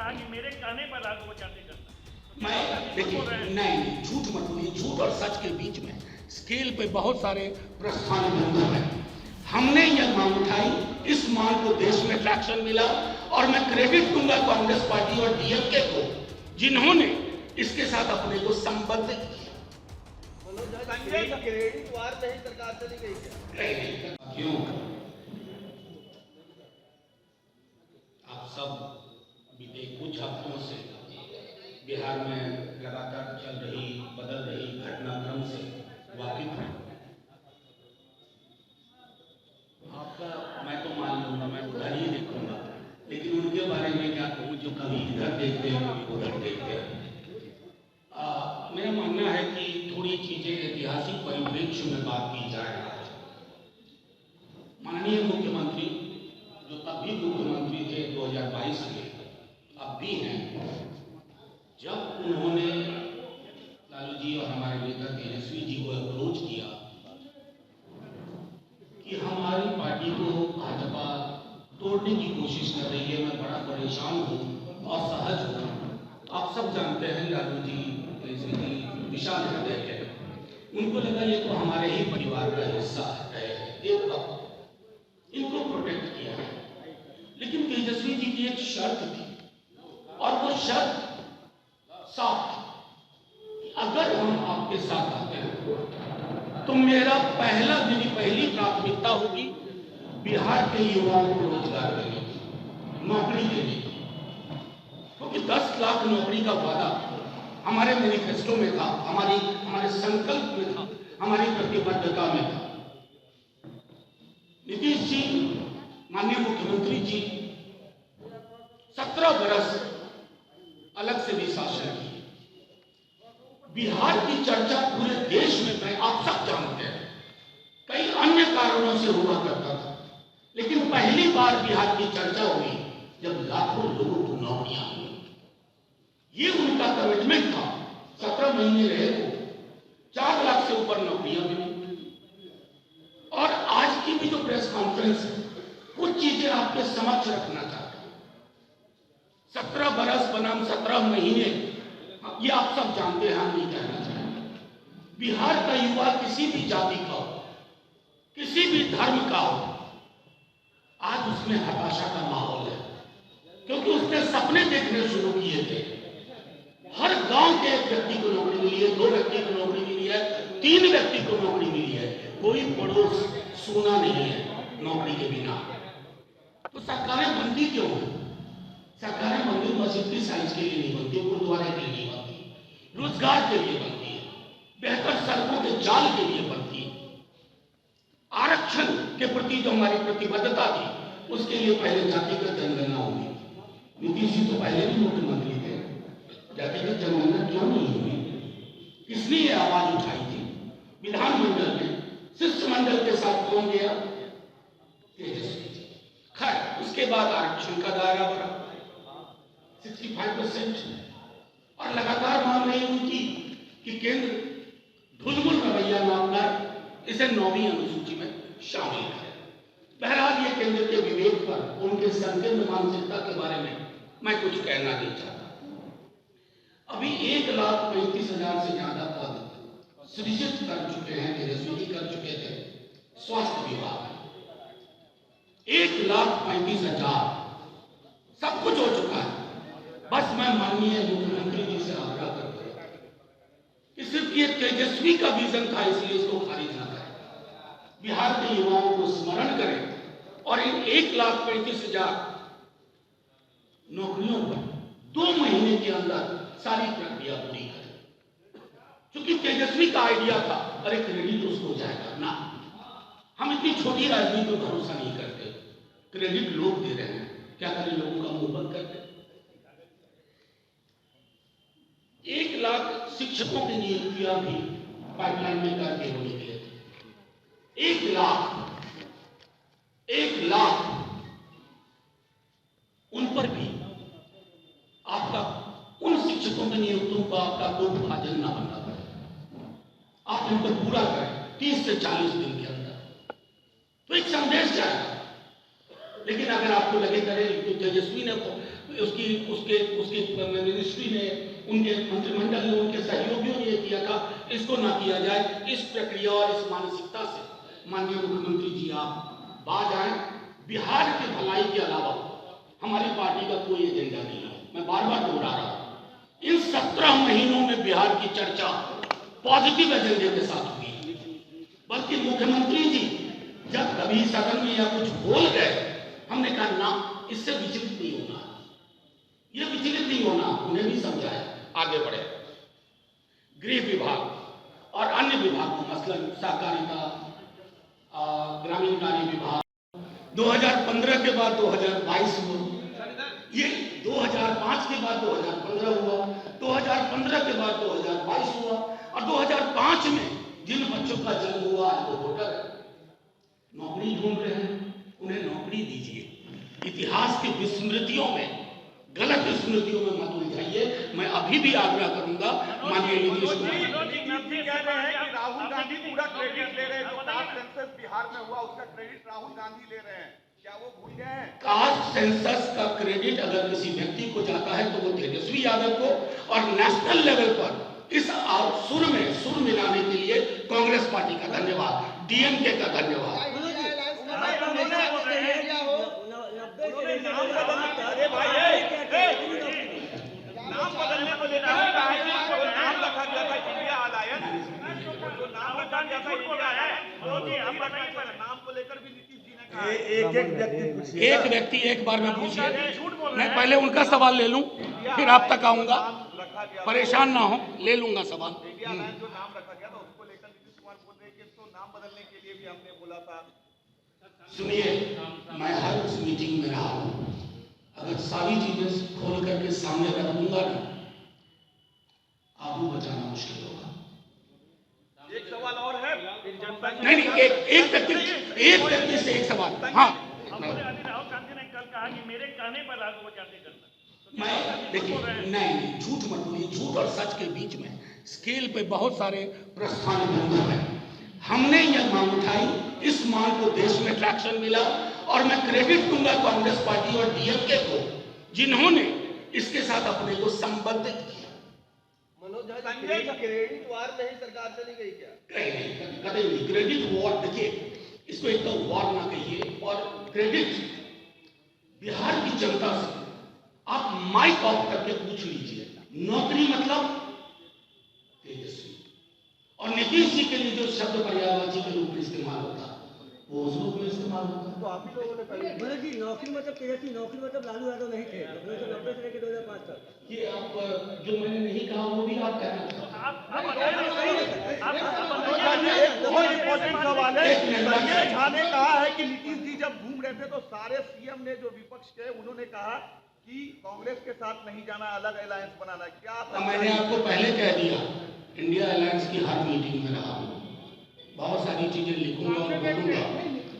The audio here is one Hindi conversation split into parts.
कहा कि मेरे कहने पर लागू जाते करना। मैं देखिए, नहीं, झूठ मत बोलिए। झूठ और सच के बीच में स्केल पे बहुत सारे प्रस्थान बिंदु हैं। हमने यह मांग उठाई, इस मांग को देश में ट्रैक्शन मिला, और मैं क्रेडिट दूंगा कांग्रेस पार्टी और डीएमके को, जिन्होंने इसके साथ अपने को संबद्ध किया। क्रेडिट वार नहीं सरकार चली गई क्या? क्यों? आप सब बीते कुछ हफ्तों से बिहार में लगातार चल रही बदल रही घटनाक्रम से वाकिफ हैं। आपका मैं तो मान लूंगा, मैं उधर ही देखूंगा, लेकिन उनके बारे में क्या कहूँ जो कभी इधर देखते हैं कभी उधर देखते हैं। मेरा मानना है कि थोड़ी चीजें ऐतिहासिक परिप्रेक्ष्य में बात की जाए। माननीय मुख्यमंत्री जो तब भी मुख्यमंत्री थे 2022 के, अब भी हैं, जब उन्होंने लालू जी और हमारे नेता तेजस्वी जी को अप्रोच किया कि हमारी पार्टी को भाजपा तोड़ने की कोशिश कर रही है, मैं बड़ा परेशान हूँ, असहज हूँ। आप सब जानते हैं लालू जी तेजस्वी जी दिशा निर्देश है, उनको लगा ये तो हमारे ही परिवार का हिस्सा है, एक वक्त इनको प्रोटेक्ट किया है। लेकिन तेजस्वी जी की एक शर्त थी, और वो शर्त साफ थी, अगर हम आपके साथ आते हैं तो मेरा पहली प्राथमिकता होगी बिहार के युवाओं को रोजगार देने की, नौकरी देने की, क्योंकि 10 लाख नौकरी का वादा हमारे मैनिफेस्टो में था, हमारे संकल्प में था, हमारी प्रतिबद्धता में था। नीतीश जी, माननीय मुख्यमंत्री जी, 17 बरस अलग से भी शासन किए। बिहार की चर्चा पूरे देश में, मैं आप सब जानते हैं, कई अन्य कारणों से हुआ करता था, लेकिन पहली बार बिहार की चर्चा हुई जब लाखों लोगों को नौकरियां हुई। ये उनका कमिटमेंट था। 17 महीने रहे वो, 4 लाख से ऊपर नौकरियां मिली। और आज की भी जो प्रेस कॉन्फ्रेंस है, कुछ चीजें आपके समक्ष रखना चाहता हूं। 17 बरस बनाम 17 महीने, ये आप सब जानते हैं, हम नहीं कहना चाहेंगे। बिहार का युवा किसी भी जाति का हो, किसी भी धर्म का हो, आज उसमें हताशा का माहौल है, क्योंकि उसने सपने देखने शुरू किए थे। हर गांव के एक व्यक्ति को नौकरी मिली है, 2 व्यक्ति को नौकरी मिली है, 3 व्यक्ति को नौकरी मिली है, कोई पड़ोस सोना नहीं है नौकरी के बिना। तो सरकारें बनती क्यों है? सरकारें मंदिर मस्जिद की साइज के लिए नहीं बनती, गुरुद्वारे के लिए नहीं बनती, रोजगार के लिए बनती है, बेहतर सड़कों के जाल के लिए बनती है। आरक्षण के प्रति जो हमारी प्रतिबद्धता थी, उसके लिए पहले जातिगत जनगणना होगी। नीतीश जी तो पहले भी मुख्यमंत्री थे, जातिगत जनगणना क्यों नहीं हुई? किसने ये आवाज उठाई थी? विधानमंडल में शिष्टमंडल के साथ कौन गया? तेजस्वी जी। खैर, उसके बाद आरक्षण का दायरा बढ़ा 65%, और लगातार मांग रही उनकी कि केंद्र ढुलमुल रवैया न अपनाए, इसे 9वीं अनुसूची में शामिल है। बहरहाल ये केंद्र के विवेक पर, उनके संकीर्ण मानसिकता के बारे में मैं कुछ कहना नहीं चाहता। अभी 1,35,000 से ज्यादा पद सृजित कर चुके हैं, तेजस्वी जी कर चुके थे स्वास्थ्य विभाग में। 1,35,000 सब कुछ हो चुका है। बस मैं माननीय मुख्यमंत्री जी से आग्रह करता हूं कि सिर्फ ये तेजस्वी का विजन था, इसलिए इसको खारिज ना करें। बिहार के युवाओं को स्मरण करें और इन 1,35,000 नौकरियों पर 2 महीने के अंदर सारी प्रक्रिया पूरी करें। क्योंकि तेजस्वी का आइडिया था, अरे क्रेडिट उसको जाएगा ना, हम इतनी छोटी राजनीति पर भरोसा नहीं करते, क्रेडिट लोग दे रहे हैं, क्या करें, लोगों का मुंह बंद करते। 1 लाख शिक्षकों की नियुक्तियां भी पाइपलाइन में करके होने के लिए 1 लाख उन पर भी आपका, उन शिक्षकों की नियुक्तियों का आपका कोई विभाजन ना बनना पड़े, आप उन पर पूरा करें 30 से 40 दिन के अंदर, तो एक संदेश जाएगा। लेकिन अगर आपको लगे करे तो तेजस्वी ने उसकी उसके उसके मिनिस्ट्री ने, उनके मंत्रिमंडल ने, उनके सहयोगियों ने ये किया था, इसको ना किया जाए। इस प्रक्रिया और इस मानसिकता से माननीय मुख्यमंत्री जी आप बाज आए। बिहार की भलाई के अलावा हमारी पार्टी का कोई एजेंडा नहीं है। मैं बार बार दोहरा रहा हूं, इन 17 महीनों में बिहार की चर्चा पॉजिटिव एजेंडे के साथ हुई, बल्कि मुख्यमंत्री जी जब कभी सदन में या कुछ बोल गए, हमने कहा ना, इससे विचलित नहीं होना, ये विचलित नहीं होना, उन्हें भी समझाया, आगे बढ़े। गृह विभाग और अन्य विभागों, मसलन सहकारिता, ग्रामीण कार्य विभाग, 2015 के बाद 2022 हुआ, ये 2005 के बाद 2015 हुआ, 2015 के बाद 2022 हुआ, और 2005 में जिन बच्चों का जन्म हुआ है वो वोटर है, नौकरी ढूंढ रहे हैं, उन्हें नौकरी दीजिए। इतिहास की विस्मृतियों में, गलत स्मृतियों में मत उलझाइए। मैं अभी भी आग्रह करूंगा माननीय नीतीश कुमार, कह रहे हैं कि राहुल गांधी पूरा क्रेडिट ले रहे हैं, जो कास्ट सेंसस बिहार में हुआ उसका क्रेडिट राहुल गांधी ले रहे हैं, क्या वो भूल गए हैं? कास्ट सेंसस का क्रेडिट अगर किसी व्यक्ति को जाता है तो वो तेजस्वी यादव को, और नेशनल लेवल पर इस सुर मिलाने के लिए कांग्रेस पार्टी का धन्यवाद, डीएमके का धन्यवाद। नाम बदलने को लेकर नाम रखा गया था इंडिया अलायंस, जो नाम रखा गया था इंडिया अलायंस, नाम को लेकर भी नीतीश जी ने कहा एक व्यक्ति एक बार में पूछिए, मैं पहले उनका सवाल ले लूं, फिर आप तक आऊंगा, परेशान ना हो, ले लूंगा सवाल। इंडिया अलायंस जो नाम रखा गया था उसको लेकर नीतीश कुमार बोल रहे हैं कि इसको नाम बदलने के लिए भी हमने बोला था। सुनिए, मैं हर उस मीटिंग में रहा हूं, अगर सारी चीजें खोल करके सामने रख दूंगा ना, आपको बचाना मुश्किल होगा। एक सवाल और है, नहीं, एक व्यक्ति से एक सवाल। हाँ, राहुल गांधी ने कल कहा कि मेरे कहने पर लागू हो जाते करना। मैं देखिए, नहीं, झूठ मत बोलिए। झूठ और सच के बीच में स्केल पे बहुत सारे प्रस्थान बिंदु हैं। हमने यह मांग उठाई, इस मांग को देश में ट्रैक्शन मिला, और मैं क्रेडिट दूंगा कांग्रेस पार्टी और डीएमके को, जिन्होंने इसके साथ अपने को संबद्ध किया। मनोज क्रेडिट वार नहीं सरकार चली गई क्या? कतई नहीं, क्रेडिट वॉर। देखिए, इसको एक तो वॉर ना कहिए, और क्रेडिट बिहार की जनता से आप माइक ऑफ करके पूछ लीजिए, नौकरी मतलब तेजस्वी, और नीतीश जी के लिए जो शब्द पर्यायवाची के रूप में इस्तेमाल होता है वो उस रूप में इस्तेमाल होता है। तो आप ही लोगों ने पहले मनोज जी, नौकरी मतलब तेजस्वी, नौकरी मतलब लालू यादव नहीं थे 1990 से लेकर 2005 तक। ये आप जो मैंने नहीं कहा वो भी आप कहना चाहते बहुत इंपॉर्टेंट सवाल है। संजय झा ने कहा है कि नीतीश जी जब घूम रहे थे तो सारे सीएम ने, जो विपक्ष के, उन्होंने कहा कि कांग्रेस के साथ नहीं जाना, अलग अलायंस बनाना। क्या मैंने आपको पहले कह दिया, इंडिया अलायंस की हर मीटिंग में रहा हूँ, बहुत सारी चीजें लिखूंगा और बोलूंगा,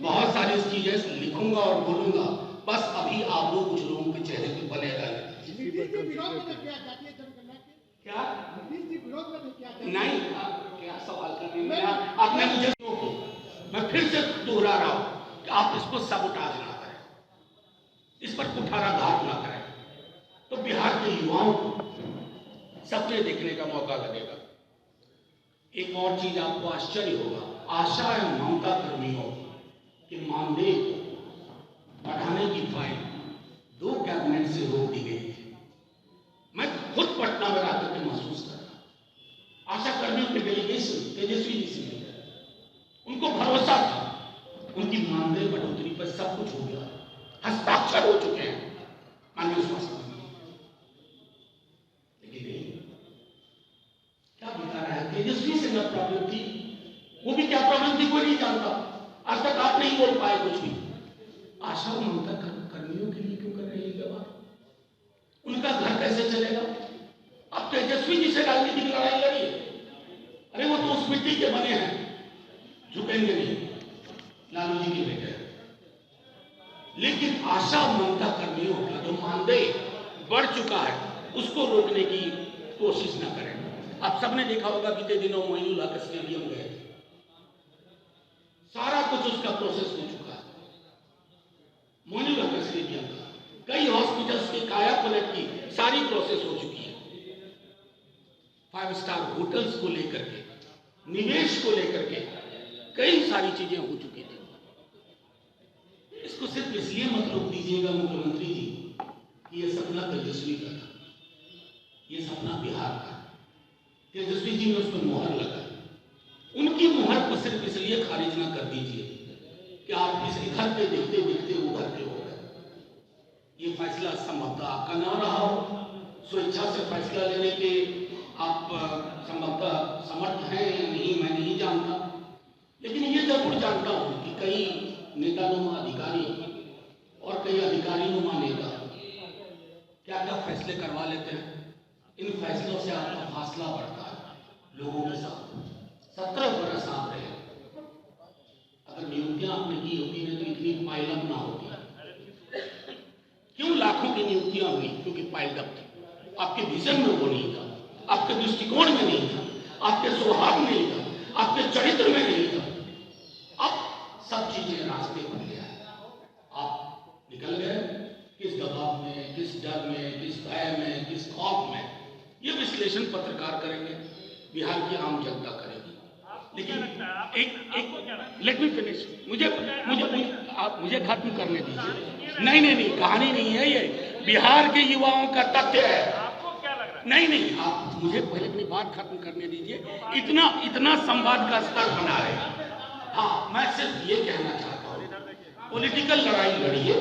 बहुत सारी चीजें लिखूंगा और बोलूंगा, बस अभी आप लोग कुछ लोगों के चेहरे पे बने रहे। क्या नहीं, क्या सवाल करने में आपने मुझे रोको। मैं फिर से दोहरा रहा हूं कि आप इसको सबोटाज ना करें, इस पर कुठाराघात ना करें, तो बिहार के युवाओं को सपने देखने का मौका लगेगा। एक और चीज आपको आश्चर्य होगा, आशा एवं ममता कर्मियों के मानदेय बढ़ाने की फाइल 2 कैबिनेट से रोक दी गई थी। मैं खुद पटना में आकर के महसूस कर रहा, आशा कर्मियों के डेलीगेशन तेजस्वी जी से मिल गए, उनको भरोसा था, उनकी मानदेय बढ़ोतरी पर सब कुछ हो गया, हस्ताक्षर हो चुके हैं माननीय स्वास्थ्य मंत्री। लेकिन नहीं, क्या बता रहा है, तेजस्वी से न प्रॉब्लम थी, वो भी क्या प्रॉब्लम थी कोई नहीं जानता, आज तक आप नहीं बोल पाए कुछ भी। आशा और ममता कर्मियों के लिए क्यों कर रही है व्यवहार, उनका घर कैसे चलेगा? अब तेजस्वी जी से राजनीतिक लड़ाई लड़िए, अरे वो तो उस मिट्टी के बने हैं, झुकेंगे नहीं, लालू जी के बेटे। लेकिन आशा ममता कर्मियों का जो मानदेय बढ़ चुका है उसको रोकने की कोशिश न करें। आप सबने देखा होगा, बीते दिनों मोइनुल हक स्टेडियम गए, सारा कुछ उसका प्रोसेस हो चुका है। मोइनुल हक स्टेडियम का कई हॉस्पिटल्स के काया सारी प्रोसेस हो चुकी है। 5 स्टार होटल्स को लेकर के, निवेश को लेकर के कई सारी चीजें हो चुकी थी। इसको सिर्फ इसलिए मत रोक दीजिएगा मुख्यमंत्री जी कि ये सपना तेजस्वी का था, ये सपना बिहार का। तेजस्वी जी ने उस पर मुहर लगाई। उनकी मुहर को सिर्फ इसलिए खारिज ना कर दीजिए कि आप इस इधर पे देखते देखते उधर पे हो गए। ये फैसला संभवतः आपका ना रहा हो, स्वेच्छा से फैसला लेने के आप संभवतः समर्थ हैं या नहीं, मैं नहीं जानता, लेकिन ये जरूर जानता हूं कि कई नेतानुमा अधिकारी और कई अधिकारीनुमा नेता क्या क्या फैसले करवा लेते हैं। इन फैसलों से आपका फासला बढ़ता है लोगों के साथ। 17 बरस आप रहे, अगर नियुक्तियां आपने की होती है तो इतनी पाइलअप ना होती। क्यों लाखों की नियुक्तियां हुई? क्योंकि पाइलअप थी। आपके विजन में वो नहीं था, आपके दृष्टिकोण में नहीं था, आपके स्वभाव में नहीं था, आपके चरित्र में नहीं था। अब सब चीजें रास्ते बन गया है। आप निकल गए किस दबाव में, किस डर में, किस भय में, किस खौफ में, ये विश्लेषण पत्रकार करेंगे, बिहार की आम जनता करेगी। लेकिन एक लेट मी फिनिश, मुझे खत्म करने दीजिए। नहीं, कहानी नहीं है ये, बिहार के युवाओं का तथ्य है। आपको क्या लग रहा है? नहीं, आप मुझे पहले अपनी बात खत्म करने दीजिए। इतना संवाद का स्तर बना है। हाँ, मैं सिर्फ ये कहना चाहता हूँ, पॉलिटिकल लड़ाई लड़िए,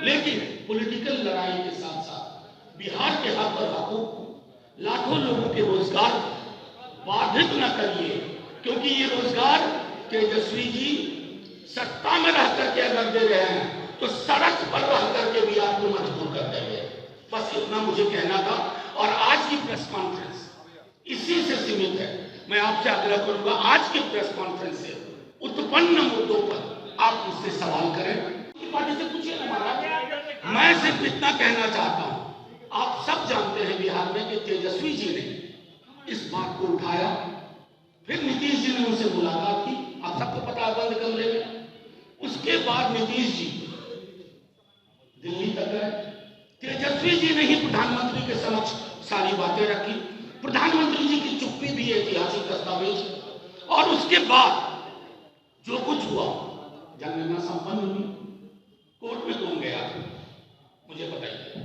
लेकिन पॉलिटिकल लड़ाई के साथ साथ बिहार के हक और हकूक को, लाखों लोगों के रोजगार बाधित न करिए, क्योंकि ये रोजगार तेजस्वी जी सत्ता में रह करके अगर दे रहे हैं तो सड़क पर रह करके भी आपको मजबूर कर देंगे। बस इतना मुझे कहना था। और आज की प्रेस कॉन्फ्रेंस इसी से सीमित है। मैं आपसे आग्रह करूंगा, आज की प्रेस कॉन्फ्रेंस से उत्पन्न मुद्दों पर आप मुझसे सवाल करें। पार्टी से पूछिए ना महाराज। मैं सिर्फ इतना कहना चाहता हूं, आप सब जानते हैं बिहार में कि तेजस्वी जी ने इस बात को उठाया, फिर नीतीश जी ने उनसे मुलाकात की, आप सबको पता है, बंद कमरे में। उसके बाद नीतीश जी दिल्ली तक गए। तेजस्वी जी ने ही प्रधानमंत्री के समक्ष सारी बातें रखी। प्रधानमंत्री जी की चुप्पी भी ऐतिहासिक दस्तावेज। और उसके बाद जो कुछ हुआ, जनगणना संपन्न हुई, कोर्ट में कौन गया था मुझे बताइए?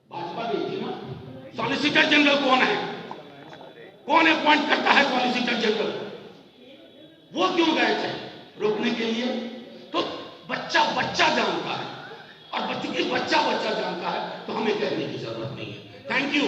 भाजपा गई थी ना। सॉलिसिटर जनरल कौन है? कौन अपॉइंट करता है सॉलिसिटर जनरल? वो क्यों गए थे? रोकने के लिए। तो बच्चा जानता है, और चूंकि बच्चा जानता है तो हमें कहने की जरूरत नहीं है। Thank you.